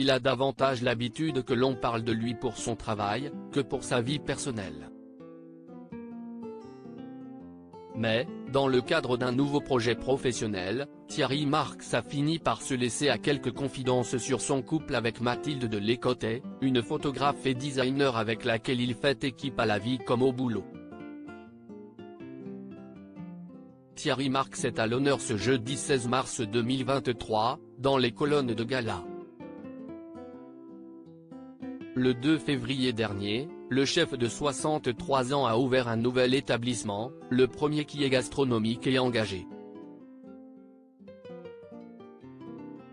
il a davantage l'habitude que l'on parle de lui pour son travail, que pour sa vie personnelle. Mais, dans le cadre d'un nouveau projet professionnel, Thierry Marx a fini par se laisser à quelques confidences sur son couple avec Mathilde de Lécotet, une photographe et designer avec laquelle il fait équipe à la vie comme au boulot. Thierry Marx est à l'honneur ce jeudi 16 mars 2023, dans les colonnes de gala. Le 2 février dernier, le chef de 63 ans a ouvert un nouvel établissement, le premier qui est gastronomique et engagé.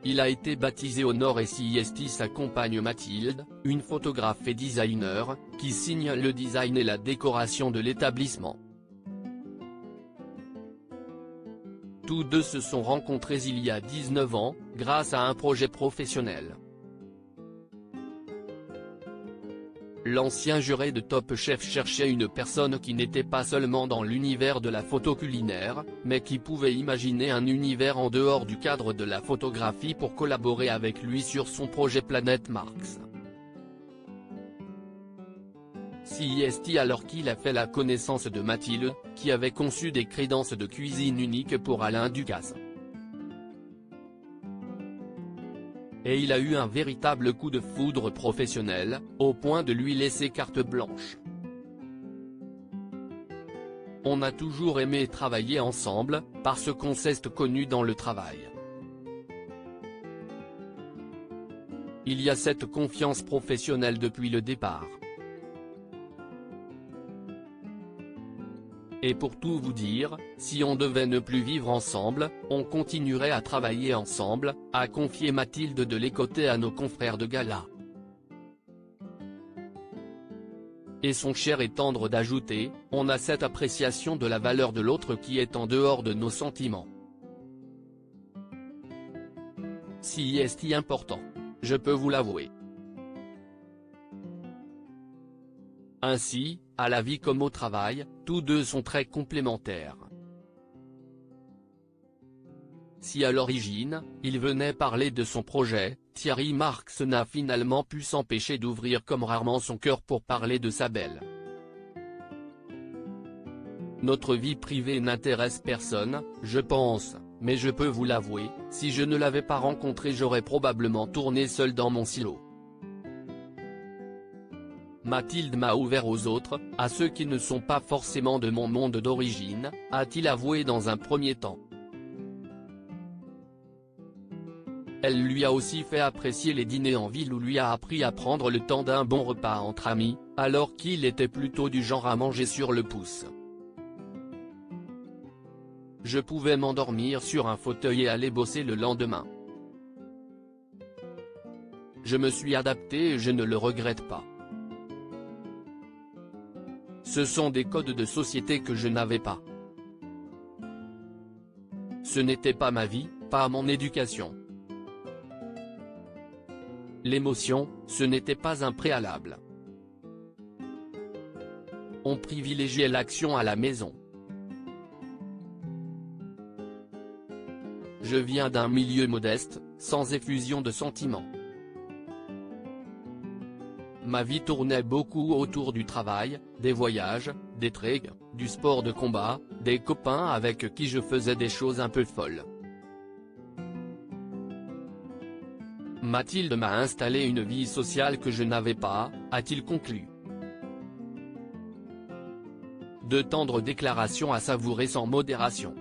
Il a été baptisé Honor et CIST sa compagne Mathilde, une photographe et designer, qui signe le design et la décoration de l'établissement. Tous deux se sont rencontrés il y a 19 ans, grâce à un projet professionnel. L'ancien juré de Top Chef cherchait une personne qui n'était pas seulement dans l'univers de la photo culinaire, mais qui pouvait imaginer un univers en dehors du cadre de la photographie pour collaborer avec lui sur son projet Planète Marx. CIST alors qu'il a fait la connaissance de Mathilde, qui avait conçu des crédences de cuisine uniques pour Alain Ducasse. Et il a eu un véritable coup de foudre professionnel, au point de lui laisser carte blanche. On a toujours aimé travailler ensemble, parce qu'on s'est connus dans le travail. Il y a cette confiance professionnelle depuis le départ. Et pour tout vous dire, si on devait ne plus vivre ensemble, on continuerait à travailler ensemble, a confié Mathilde de Lécotet à nos confrères de gala. Et son cher et tendre d'ajouter, on a cette appréciation de la valeur de l'autre qui est en dehors de nos sentiments. Si est important. Je peux vous l'avouer. Ainsi, à la vie comme au travail, tous deux sont très complémentaires. Si à l'origine, il venait parler de son projet, Thierry Marx n'a finalement pu s'empêcher d'ouvrir comme rarement son cœur pour parler de sa belle. Notre vie privée n'intéresse personne, je pense, mais je peux vous l'avouer, si je ne l'avais pas rencontrée j'aurais probablement tourné seul dans mon silo. Mathilde m'a ouvert aux autres, à ceux qui ne sont pas forcément de mon monde d'origine, a-t-il avoué dans un premier temps. Elle lui a aussi fait apprécier les dîners en ville ou lui a appris à prendre le temps d'un bon repas entre amis, alors qu'il était plutôt du genre à manger sur le pouce. Je pouvais m'endormir sur un fauteuil et aller bosser le lendemain. Je me suis adapté et je ne le regrette pas. Ce sont des codes de société que je n'avais pas. Ce n'était pas ma vie, pas mon éducation. L'émotion, ce n'était pas un préalable. On privilégiait l'action à la maison. Je viens d'un milieu modeste, sans effusion de sentiments. Ma vie tournait beaucoup autour du travail, des voyages, des treks, du sport de combat, des copains avec qui je faisais des choses un peu folles. Mathilde m'a installé une vie sociale que je n'avais pas, a-t-il conclu. De tendres déclarations à savourer sans modération.